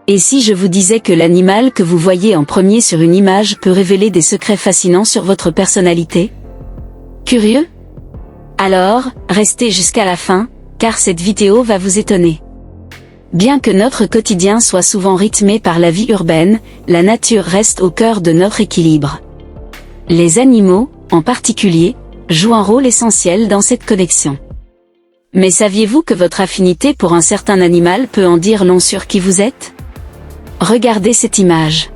Et si je vous disais que l'animal que vous voyez en premier sur une image peut révéler des secrets fascinants sur votre personnalité? Curieux? Alors, restez jusqu'à la fin, car cette vidéo va vous étonner. Bien que notre quotidien soit souvent rythmé par la vie urbaine, la nature reste au cœur de notre équilibre. Les animaux, en particulier, jouent un rôle essentiel dans cette connexion. Mais saviez-vous que votre affinité pour un certain animal peut en dire long sur qui vous êtes? Regardez cette image.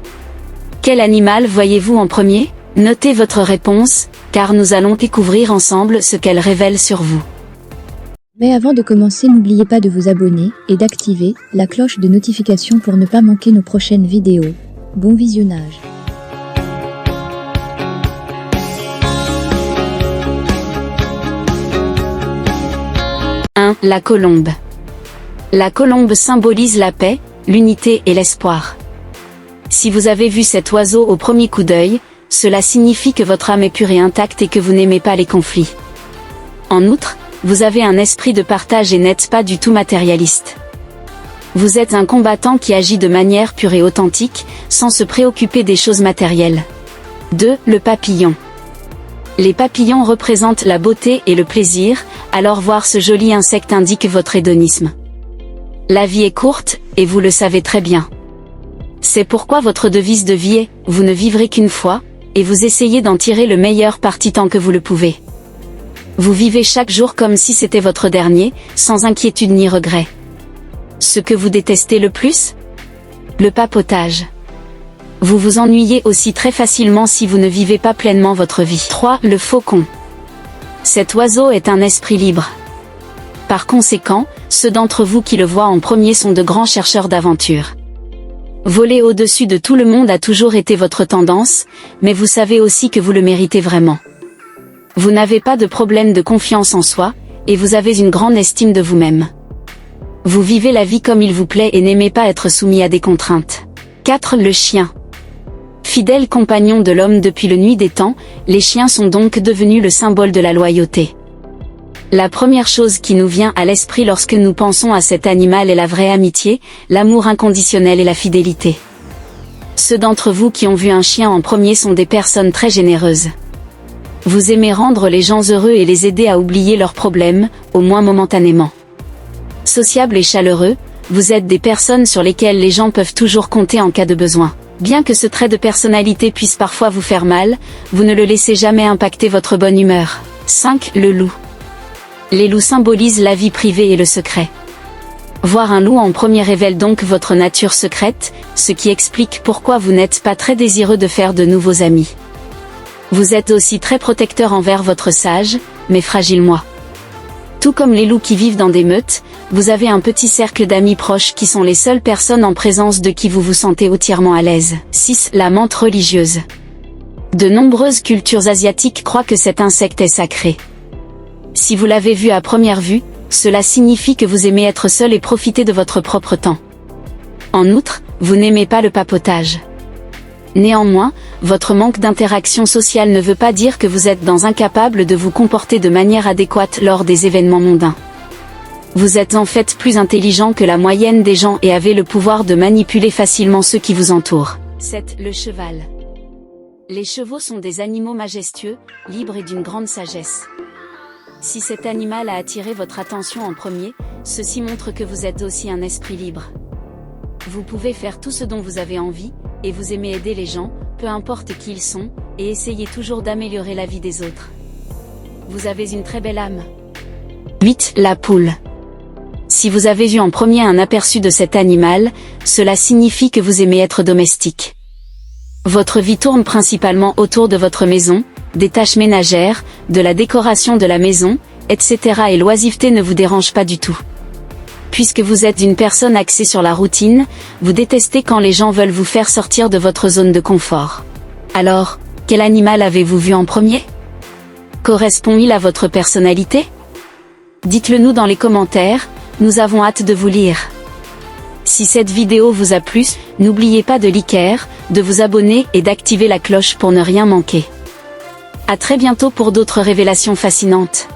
Quel animal voyez-vous en premier? Notez votre réponse, car nous allons découvrir ensemble ce qu'elle révèle sur vous. Mais avant de commencer, n'oubliez pas de vous abonner et d'activer la cloche de notification pour ne pas manquer nos prochaines vidéos. Bon visionnage. La colombe. La colombe symbolise la paix, l'unité et l'espoir. Si vous avez vu cet oiseau au premier coup d'œil, cela signifie que votre âme est pure et intacte et que vous n'aimez pas les conflits. En outre, vous avez un esprit de partage et n'êtes pas du tout matérialiste. Vous êtes un combattant qui agit de manière pure et authentique, sans se préoccuper des choses matérielles. 2. Le papillon. Les papillons représentent la beauté et le plaisir, alors voir ce joli insecte indique votre hédonisme. La vie est courte, et vous le savez très bien. C'est pourquoi votre devise de vie est « Vous ne vivrez qu'une fois », et vous essayez d'en tirer le meilleur parti tant que vous le pouvez. Vous vivez chaque jour comme si c'était votre dernier, sans inquiétude ni regret. Ce que vous détestez le plus? Le papotage. Vous vous ennuyez aussi très facilement si vous ne vivez pas pleinement votre vie. 3. Le faucon. Cet oiseau est un esprit libre. Par conséquent, ceux d'entre vous qui le voient en premier sont de grands chercheurs d'aventure. Voler au-dessus de tout le monde a toujours été votre tendance, mais vous savez aussi que vous le méritez vraiment. Vous n'avez pas de problème de confiance en soi, et vous avez une grande estime de vous-même. Vous vivez la vie comme il vous plaît et n'aimez pas être soumis à des contraintes. 4. Le chien. Fidèles compagnons de l'homme depuis le nuit des temps, les chiens sont donc devenus le symbole de la loyauté. La première chose qui nous vient à l'esprit lorsque nous pensons à cet animal est la vraie amitié, l'amour inconditionnel et la fidélité. Ceux d'entre vous qui ont vu un chien en premier sont des personnes très généreuses. Vous aimez rendre les gens heureux et les aider à oublier leurs problèmes, au moins momentanément. Sociables et chaleureux, vous êtes des personnes sur lesquelles les gens peuvent toujours compter en cas de besoin. Bien que ce trait de personnalité puisse parfois vous faire mal, vous ne le laissez jamais impacter votre bonne humeur. 5. Le loup. Les loups symbolisent la vie privée et le secret. Voir un loup en premier révèle donc votre nature secrète, ce qui explique pourquoi vous n'êtes pas très désireux de faire de nouveaux amis. Vous êtes aussi très protecteur envers votre sage, mais fragile moi. Tout comme les loups qui vivent dans des meutes, vous avez un petit cercle d'amis proches qui sont les seules personnes en présence de qui vous vous sentez entièrement à l'aise. 6. La menthe religieuse. De nombreuses cultures asiatiques croient que cet insecte est sacré. Si vous l'avez vu à première vue, cela signifie que vous aimez être seul et profiter de votre propre temps. En outre, vous n'aimez pas le papotage. Néanmoins, votre manque d'interaction sociale ne veut pas dire que vous êtes incapable de vous comporter de manière adéquate lors des événements mondains. Vous êtes en fait plus intelligent que la moyenne des gens et avez le pouvoir de manipuler facilement ceux qui vous entourent. 7. Le cheval. Les chevaux sont des animaux majestueux, libres et d'une grande sagesse. Si cet animal a attiré votre attention en premier, ceci montre que vous êtes aussi un esprit libre. Vous pouvez faire tout ce dont vous avez envie, et vous aimez aider les gens, peu importe qui ils sont, et essayez toujours d'améliorer la vie des autres. Vous avez une très belle âme. 8. La poule. Si vous avez vu en premier un aperçu de cet animal, cela signifie que vous aimez être domestique. Votre vie tourne principalement autour de votre maison, des tâches ménagères, de la décoration de la maison, etc. et l'oisiveté ne vous dérange pas du tout. Puisque vous êtes une personne axée sur la routine, vous détestez quand les gens veulent vous faire sortir de votre zone de confort. Alors, quel animal avez-vous vu en premier? Correspond-il à votre personnalité? Dites-le nous dans les commentaires, nous avons hâte de vous lire. Si cette vidéo vous a plu, n'oubliez pas de liker, de vous abonner et d'activer la cloche pour ne rien manquer. À très bientôt pour d'autres révélations fascinantes.